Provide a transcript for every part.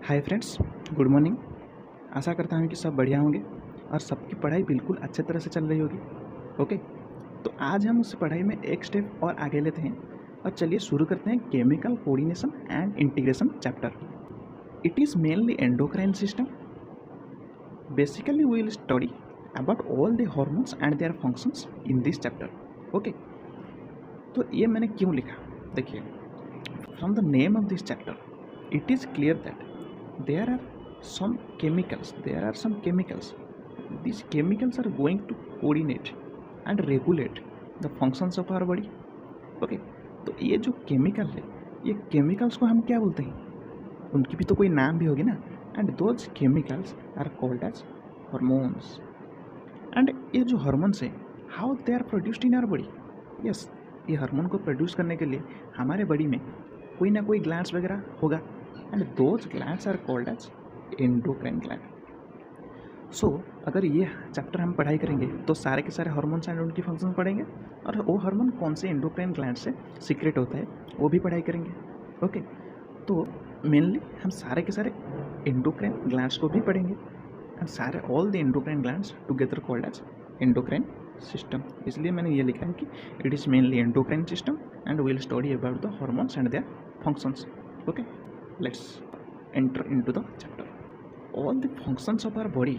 हाय friends, good morning. आशा करता हूँ कि सब बढ़िया होंगे और सबकी पढ़ाई बिल्कुल अच्छे तरह से चल रही होगी। ओके, तो आज हम उस पढ़ाई में एक स्टेप और आगे लेते हैं और चलिए शुरू करते हैं chemical coordination and integration chapter. It is mainly endocrine system. Basically we will study about all the hormones and their functions in this chapter. Okay, तो ये मैंने क्यों लिखा, देखिए, from the name of this chapter it is clear that there are some chemicals these chemicals are going to coordinate and regulate the functions of our body. Okay, तो ये जो chemical है, ये केमिकल्स को हम क्या बोलते हैं, उनकी भी तो कोई नाम भी होगी ना। And those chemicals are called as hormones. And ये जो हॉर्मोन्स है, how they are produced in our body. Yes, ये हार्मोन को प्रोड्यूस करने के लिए हमारे बॉडी में कोई ना कोई ग्लैंड्स वगैरह होगा। And those glands are called as endocrine gland. So अगर ये चैप्टर हम पढ़ाई करेंगे तो सारे के सारे हार्मोन्स एंड उनकी फंक्शन पढ़ेंगे और वो हार्मोन कौन से एंडोक्राइन ग्लैंड से सीक्रेट होता है वो भी पढ़ाई करेंगे। ओके, तो मेनली हम सारे के सारे एंडोक्राइन ग्लैंड्स को भी पढ़ेंगे एंड सारे all the endocrine glands together called as endocrine system. इसलिए मैंने ये लिखा है कि it is mainly endocrine system and we will study about the hormones and their functions. Okay, let's enter into the chapter. All the functions of our body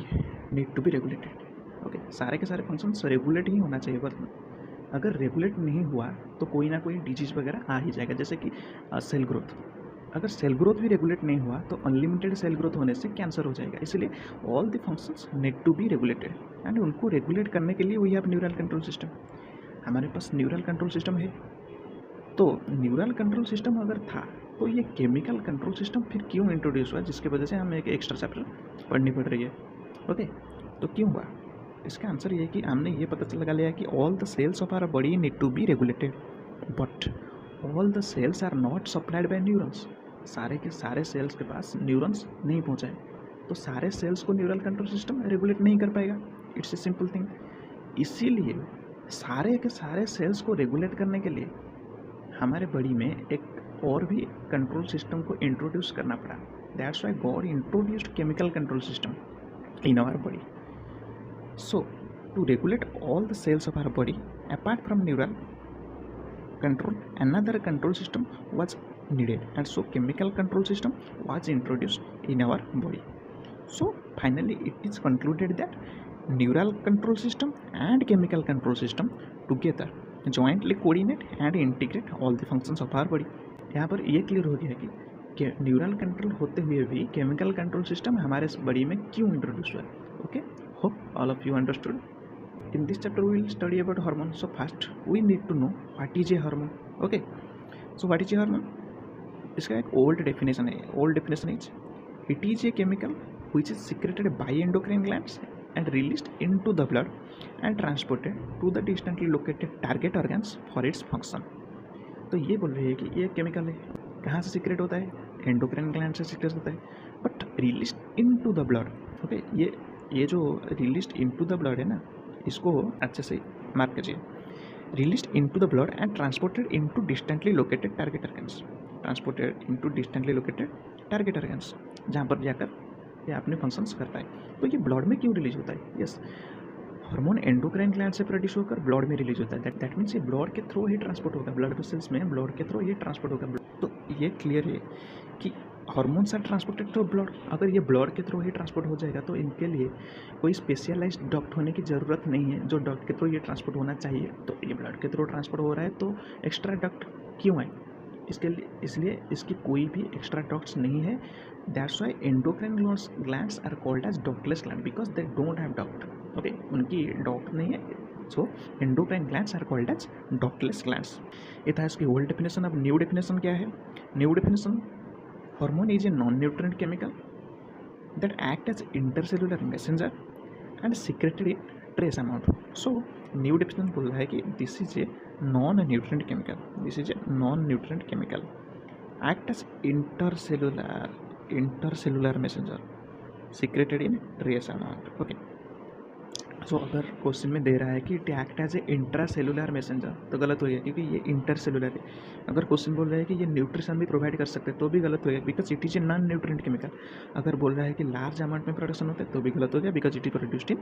need to be regulated. Okay, सारे के सारे functions regulate ही होना चाहिए, but अगर regulate नहीं हुआ तो कोई ना कोई डिजीज़ वगैरह आ ही जाएगा। जैसे कि सेल ग्रोथ, अगर सेल ग्रोथ भी रेगुलेट नहीं हुआ तो अनलिमिटेड सेल ग्रोथ होने से कैंसर हो जाएगा। इसलिए all the functions need to be regulated and उनको रेगुलेट करने के लिए we have neural control system. हमारे पास न्यूरल कंट्रोल सिस्टम है। तो न्यूरल कंट्रोल सिस्टम अगर था तो ये केमिकल कंट्रोल सिस्टम फिर क्यों इंट्रोड्यूस हुआ, जिसकी वजह से हमें एक एक्स्ट्रा चैप्टर पढ़नी पड़ रही है। ओके, तो क्यों हुआ, इसका आंसर ये है कि हमने ये पता लगा लिया कि all the cells of our body need to be regulated but all the cells are not supplied by neurons. सारे के सारे सेल्स के पास न्यूरॉन्स नहीं पहुँचाए तो सारे सेल्स को न्यूरल कंट्रोल सिस्टम रेगुलेट नहीं कर पाएगा। It's a simple thing. इसीलिए सारे के सारे सेल्स को रेगुलेट करने के लिए हमारे बॉडी में एक और भी कंट्रोल सिस्टम को इंट्रोड्यूस करना पड़ा। That's why God introduced chemical control system in our body. So to regulate all the cells of our body apart from neural control, another control system was needed and so chemical control system was introduced in our body. So finally it is concluded that neural control system and chemical control system together jointly coordinate and integrate all the functions of our body. यहाँ पर ये clear हो गया कि neural control होते हुए भी chemical control system हमारे बॉडी में क्यों इंट्रोड्यूस हुआ है। Okay, hope all of you understood. In this chapter we will study about hormone. So first we need to know what is a hormone. Okay, so what is a hormone? इसका एक old definition है. Old definition is it is a chemical which is secreted by endocrine glands and released into the blood and transported to the distantly located target organs for its function. तो ये बोल रही है कि ये chemical है, कहाँ से सीक्रेट होता है, एंडोक्राइन ग्लैंड से सीक्रेट होता है, but released into the blood. Okay, ये जो रिलीज्ड इनटू द ब्लड है ना, इसको अच्छे से मार्क कीजिए। Released into the blood and transported into distantly located target organs. Transported into distantly located target organs, जहाँ पर जाकर ये अपने फंक्शंस करता है। तो ये ब्लड में क्यों रिलीज होता है? यस, हार्मोन एंडोक्राइन ग्लैंड से प्रोड्यूस होकर ब्लड में रिलीज होता है। दैट मीन्स ये ब्लड के थ्रू ही ट्रांसपोर्ट होगा, ब्लड वेसल्स में ब्लड के थ्रू ये ट्रांसपोर्ट होगा। तो ये क्लियर है कि hormones are transported through blood. अगर ये ब्लड के थ्रू ही ट्रांसपोर्ट हो जाएगा तो इनके लिए कोई स्पेशलाइज्ड डक्ट होने की ज़रूरत नहीं है जो डक्ट के थ्रू ये ट्रांसपोर्ट होना चाहिए। तो ये ब्लड के थ्रू ट्रांसपोर्ट हो रहा है तो एक्स्ट्रा डक्ट क्यों है इसके लिए? इसलिए इसकी कोई भी एक्स्ट्रा डक्ट्स नहीं है। That's why endocrine glands are called as ductless gland because they don't have duct. Okay, उनकी डक्ट नहीं है, so endocrine glands are called as ductless glands. ये था इसकी ओल्ड डेफिनेशन। अब न्यू डेफिनेशन क्या है? New definition, hormone is a non-nutrient chemical that act as intercellular messenger and secreted in trace amount. So new definition बोल रहा है कि this is a non-nutrient chemical. This is a non-nutrient chemical act as intercellular messenger secreted in trace amount. Okay, सो अगर question में दे रहा है कि it act as a intra cellular messenger तो गलत हो गया, क्योंकि ये इंटर सेलुलर है। अगर क्वेश्चन बोल रहा है कि ये न्यूट्रिशन भी प्रोवाइड कर सकते हैं तो भी गलत हो गया, because it is a non nutrient chemical. अगर बोल रहा है कि लार्ज अमाउंट में प्रोडक्शन होता है तो भी गलत हो गया, because it is produced in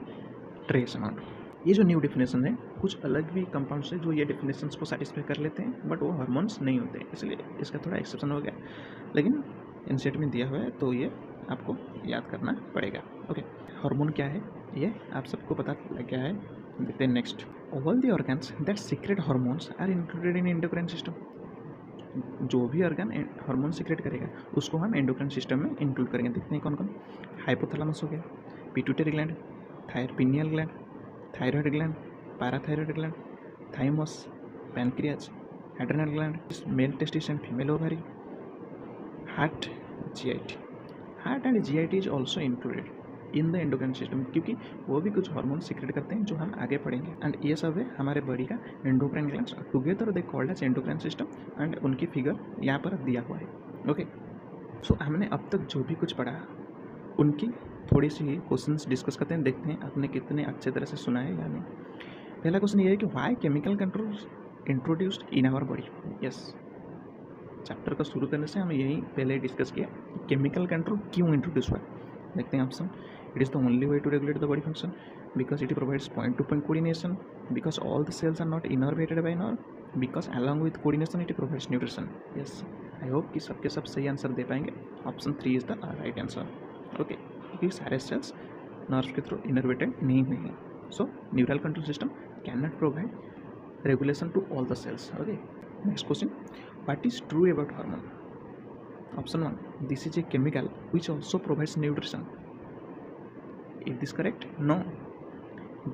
trace amount. ये जो न्यू डेफिनेशन है, कुछ अलग भी कंपाउंड्स है जो ये डेफिनेशन को सेटिस्फाई कर लेते हैं, बट वो हार्मोन्स नहीं होते, इसलिए इसका थोड़ा एक्सेप्शन हो गया, लेकिन एनसीईआरटी में दिया हुआ है तो ये आपको याद करना पड़ेगा। ओके, हार्मोन क्या है ये आप सबको पता लग गया है। देखते हैं next. All the organs that secrete hormones are included in endocrine system. जो भी ऑर्गन हार्मोन सीक्रेट करेगा उसको हम एंडोक्राइन सिस्टम में इंक्लूड करेंगे। देखते हैं कौन कौन। हाइपोथैलेमस हो गया, pituitary gland, pineal gland, thyroid gland, parathyroid gland, thymus, pancreas, adrenal gland, male testis and female ovary, heart, GIT. Heart and GIT is also included in the endocrine system, क्योंकि वो भी कुछ हार्मोन सीक्रेट करते हैं जो हम आगे पढ़ेंगे। एंड ये सब है हमारे बॉडी का endocrine glands, together they called as endocrine system, and उनकी फिगर यहाँ पर दिया हुआ है। ओके, सो हमने अब तक जो भी कुछ पढ़ा उनकी थोड़ी सी क्वेश्चंस डिस्कस करते हैं, देखते हैं आपने कितने अच्छे तरह से सुना है या नहीं। पहला क्वेश्चन ये है कि why chemical control introduced in our body. Yes, chapter का शुरू करने से हम यही पहले डिस्कस किया, केमिकल कंट्रोल क्यों इंट्रोड्यूस हुआ। देखते हैं option. It is the only way to regulate the body function, because it provides point to point coordination, because all the cells are not innervated by nerve, because along with coordination it provides nutrition. Yes, I hope कि सबके सब सही answer दे पाएंगे। Option 3 is the right answer. Okay, क्योंकि सारे cells nerve के through innervated नहीं हुए हैं, so neural control system can not provide regulation to all the cells. Okay, next question. What is true about hormone? Option 1. This is a chemical which also provides nutrition. Is this correct? No.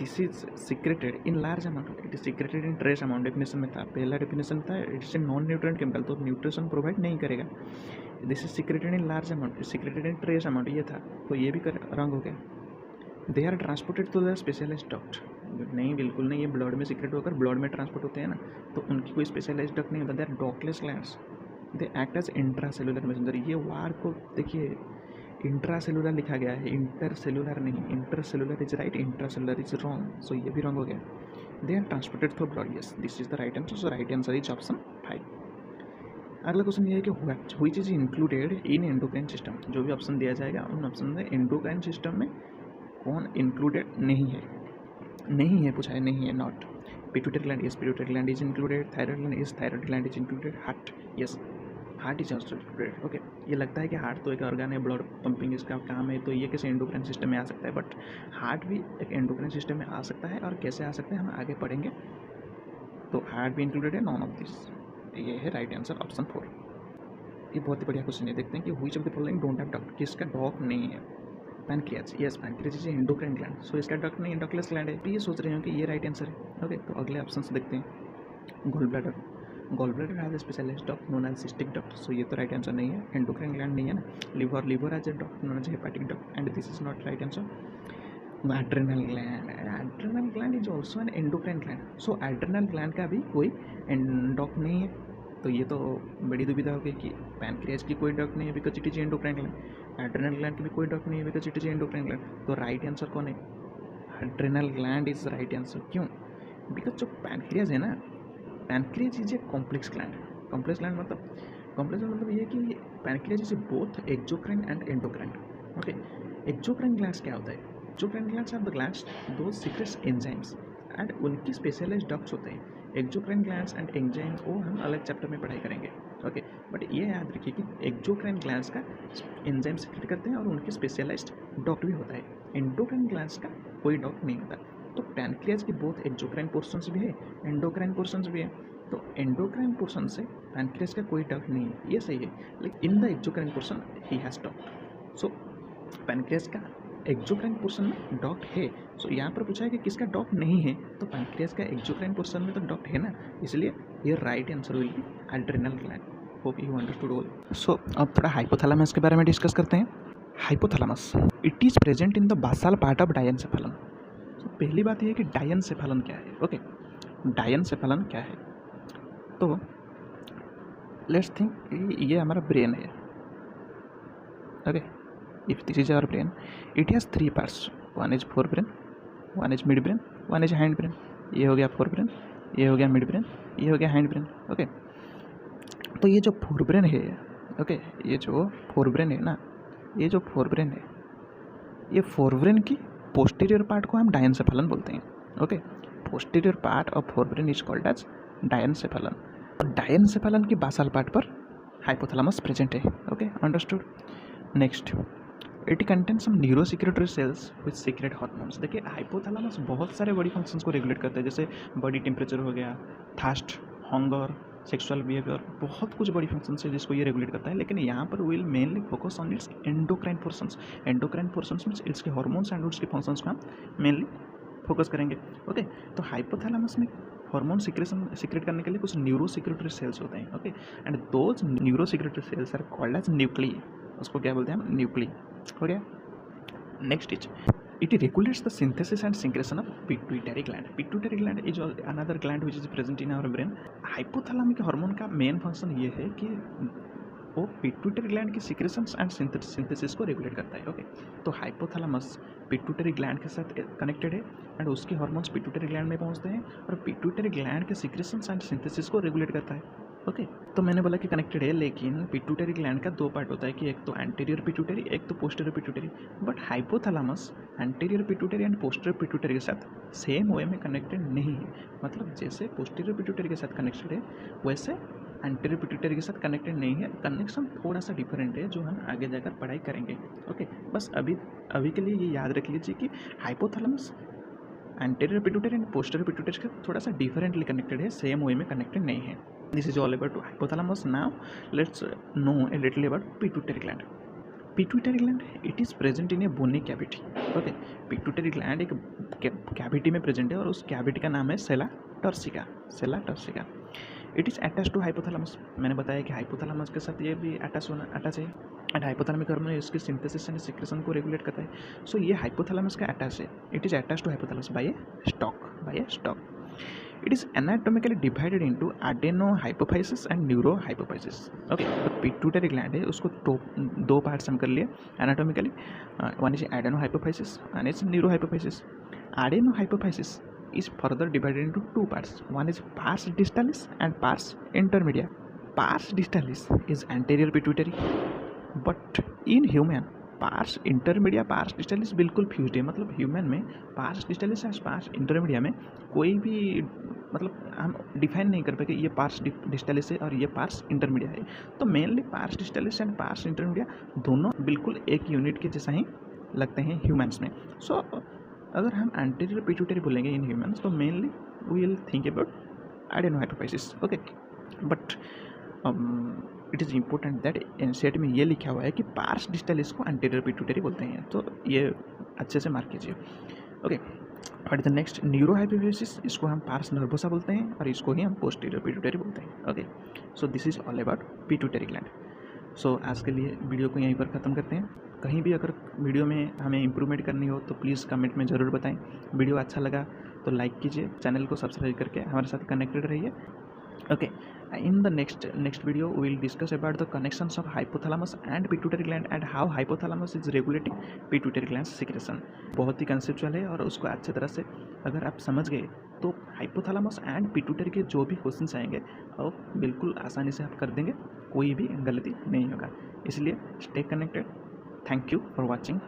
This is secreted in large amount. It is secreted in trace amount. Definition में था, पहला definition था it's a non-nutrient chemical, तो nutrition provide नहीं करेगा. This is secreted in large amount. Secreted in trace amount ये था, तो ये भी रंग हो गया. They are transported to the specialized duct. नहीं, बिल्कुल नहीं, ये ब्लड में सीक्रेट होकर ब्लड में ट्रांसपोर्ट होते हैं ना, तो उनकी कोई स्पेशलाइज्ड डक्ट नहीं होता। They are ductless glands, they act as intra cellular messenger. ये वार को देखिए, इंट्रा सेलुलर लिखा गया है, इंटर सेलुलर नहीं। Inter cellular is right, intra cellular is wrong, so ये भी रॉन्ग हो गया। They are transported through blood. Yes, this is the right answer, so right answer is option 5। अगला क्वेश्चन ये है कि which is included in endocrine system. जो भी ऑप्शन दिया जाएगा उन ऑप्शन में एंडोक्राइन सिस्टम में कौन इंक्लूडेड नहीं है, नहीं है पूछा है, नहीं है। Not pituitary gland, yes pituitary gland is included. Thyroid gland, yes thyroid gland is included. Heart, yes heart is also included. Okay, ये लगता है कि हार्ट तो एक ऑर्गन है, ब्लड पंपिंग इसका काम है, तो ये कैसे एंडोक्राइन सिस्टम में आ सकता है, बट हार्ट भी एक एंडोक्राइन सिस्टम में आ सकता है, और कैसे आ सकता है हम आगे पढ़ेंगे। तो हार्ट भी इंक्लूडेड है, नॉन ऑफ दिस। ये है राइट आंसर ऑप्शन 4। ये बहुत ही बढ़िया क्वेश्चन है। देखते हैं कि which of the following don't have duct, किसका डॉक नहीं है। Pancreas, yes pancreas is endocrine gland, so इसका डक्ट नहीं, डक्टलेस ग्लैंड है। तो ये सोच रहे हो कि ये राइट आंसर है। ओके, तो अगले ऑप्शन से देखते हैं। Gall bladder, gall bladder has a specialized duct known as cystic duct, so ये तो राइट आंसर नहीं है, एंडोक्राइन ग्लैंड नहीं है ना। Liver, liver has a duct known as hepatic duct, and this is not right answer. Adrenal gland, adrenal gland is also an endocrine gland, so adrenal gland का भी कोई duct नहीं है। तो ये तो बड़ी दुविधा हो गई कि पैनक्रियाज की कोई डक्ट नहीं है because it is endocrine gland, adrenal gland की भी कोई डक्ट नहीं है because it is endocrine gland. तो राइट आंसर कौन है? Adrenal gland is right answer. क्यों? बिकॉज जो पैनक्रियाज है ना, pancreas is a complex gland. Complex gland मतलब ये कि pancreas is both exocrine and endocrine. Okay, exocrine glands क्या होता है? Exocrine glands are the glands do secrets enzymes, and उनकी स्पेशलाइज्ड डक्ट्स होते हैं। एक्सोक्राइन ग्लैंड्स एंड एंजाइम्स वो हम अलग चैप्टर में पढ़ाई करेंगे। ओके, बट ये याद रखिए कि एक्सोक्राइन ग्लैंड्स का एंजाइम सीक्रेट करते हैं और उनके स्पेशलाइज्ड डक्ट भी होता है। एंडोक्राइन ग्लैंड्स का कोई डक्ट नहीं होता। तो पैनक्रियाज की बोथ एक्सोक्राइन पोर्शंस भी है, एंडोक्राइन पोर्शंस भी है। तो एंडोक्राइन पोर्शन से पैनक्रियाज का कोई डक्ट नहीं है, ये सही है। लेकिन in the exocrine portion he has duct. So pancreas का एक्सोक्राइन पोर्शन में डक्ट है। सो यहाँ पर पूछा है कि किसका डक्ट नहीं है, तो पैनक्रियाज का एक्सोक्राइन पोर्शन में तो डक्ट है ना, इसलिए ये right answer will be adrenal gland. Hope you understood all. So अब थोड़ा हाइपोथैलेमस के बारे में डिस्कस करते हैं। Hypothalamus, it is present in the basal part of diencephalon. तो पहली बात यह है कि डायनसेफेलन क्या है। ओके, डायनसेफेलन क्या है? तो लेट्स थिंक ये हमारा ब्रेन है। Okay, if this is our brain, it has 3 parts. One is forebrain, one is mid brain, one is hind brain. ये हो गया फोर ब्रेन, ये हो गया मिड ब्रेन, ये हो गया हैंड ब्रेन। ओके, तो ये जो फोर ब्रेन है, ओके, ये जो फोर ब्रेन है ना, ये जो फोर ब्रेन है, ये फोर ब्रेन की पोस्टीरियर पार्ट को हम डायनसेफेलन बोलते हैं। Okay, posterior part of fore brain is called as diencephalon. और डायनसेफेलन की बासल पार्ट पर हाइपोथैलेमस प्रेजेंट है। Okay, understood. Next, it contains some neurosecretory cells with secrete hormones. देखिए, हाइपोथैलेमस बहुत सारे बॉडी फंक्शंस को रेगुलेट करता है, जैसे बॉडी टेम्परेचर हो गया, थर्स्ट, हंगर, सेक्सुअल बिहेवियर, बहुत कुछ बॉडी फंक्शंस है जिसको ये रेगुलेट करता है। लेकिन यहाँ पर will mainly focus on its endocrine portions. Endocrine portions means इसके हार्मोन्स एंड उसके फंक्शंस को हम मेनली फोकस करेंगे। ओके, तो हाइपोथैलेमस में हार्मोन सीक्रेट करने के लिए कुछ न्यूरो सेक्रेटरी सेल्स होते हैं। Okay, and those neuro secretory cells are called as nuclei. उसको क्या बोलते हैं हम? न्यूक्ली। हो गया। Next is it regulates the synthesis and secretion of pituitary gland. Pituitary gland is another gland which is present in our brain. Hypothalamic hormone का main function ये है कि वो पिट्यूटरी ग्लैंड की सिक्रेशंस एंड सिंथेसिस को regulate करता है। Okay, तो हाइपोथैलेमस पिट्यूटरी ग्लैंड के साथ कनेक्टेड है एंड उसके हार्मोन्स पिट्यूटरी ग्लैंड में पहुंचते हैं और पिट्यूटरी ग्लैंड के सिक्रेशंस एंड सिंथेसिस को रेगुलेट करता है। ओके, तो मैंने बोला कि कनेक्टेड है, लेकिन पिट्यूटरी ग्लैंड का दो पार्ट होता है कि एक तो एंटीरियर पिट्यूटरी, एक तो posterior pituitary. But hypothalamus anterior pituitary and posterior pituitary के साथ सेम वे में कनेक्टेड नहीं है। मतलब जैसे पोस्टीरियर पिट्यूटरी के साथ कनेक्टेड है, वैसे एंटीरियर पिट्यूटरी के साथ कनेक्टेड नहीं है। कनेक्शन थोड़ा सा डिफरेंट है जो हम आगे जाकर पढ़ाई करेंगे। ओके, बस अभी के लिए ये याद रख लीजिए कि hypothalamus anterior pituitary and posterior pituitary का थोड़ा सा डिफरेंटली कनेक्टेड है, सेम वे में कनेक्टेड नहीं है। This is all about hypothalamus. Now let's know a little about pituitary gland. Pituitary gland, it is present in a bony cavity. Okay, pituitary gland एक cavity में present है और उस cavity का नाम है sella turcica. Sella turcica. It is attach to hypothalamus. मैंने बताया कि हाइपोथैलेमस के साथ ये भी अटैच है एंड हाइपोथैलेमिक हार्मोन इसके सिंथेसिस एंड सिक्रेशन को रेगुलेट करता है। सो ये हाइपोथैलेमस का अटैच है। It is attach to hypothalamus by a stalk. It is anatomically divided into adenohypophysis and neurohypophysis. Okay, तो पिट्यूटरी ग्लैंड है, उसको दो पार्ट्स हम कर लिए anatomically. One is adenohypophysis and is neurohypophysis. Adenohypophysis is further divided into two parts. One is pars distalis and pars intermedia. Pars distalis is anterior pituitary, but in human pars intermedia pars distalis बिल्कुल fused है। मतलब human में parse डिस्टालिस और parse intermedia में कोई भी मतलब हम डिफाइन नहीं कर पाए ये पार्स डिस्टालिस है और ये पार्स इंटरमीडिया है। तो mainly pars distalis and pars intermedia दोनों बिल्कुल एक यूनिट के जैसा ही लगते हैं ह्यूमन्स में। सो अगर हम एंटीरियर पिट्यूटरी बोलेंगे इन ह्यूमन्स तो mainly we will think about adenohypophysis. Okay, but it is important that NCERT में ये लिखा हुआ है कि पार्स डिस्टालिस को एंटीरियर पिट्यूटरी बोलते हैं, तो ये अच्छे से मार्क कीजिए। ओके, और द नेक्स्ट न्यूरोहाइपोफाइसिस, इसको हम पार्स नर्वोसा बोलते हैं और इसको ही हम पोस्टीरियर पिट्यूटरी बोलते हैं। Okay, so this is all about pituitary gland. So आज के लिए वीडियो को यहीं पर ख़त्म करते हैं। कहीं भी अगर वीडियो में हमें इम्प्रूवमेंट करनी हो तो प्लीज़ कमेंट में ज़रूर बताएं। वीडियो अच्छा लगा तो लाइक कीजिए, चैनल को सब्सक्राइब करके हमारे साथ कनेक्टेड रहिए। Okay, in the next video we will discuss about the connections of hypothalamus and pituitary gland and how hypothalamus is regulating pituitary gland secretion. बहुत ही कंसेप्चुअल है और उसको अच्छे तरह से अगर आप समझ गए तो हाइपोथैलेमस एंड पिट्यूटरी के जो भी क्वेश्चंस आएंगे वो बिल्कुल आसानी से आप कर देंगे, कोई भी गलती नहीं होगा। इसलिए stay connected. Thank you for watching.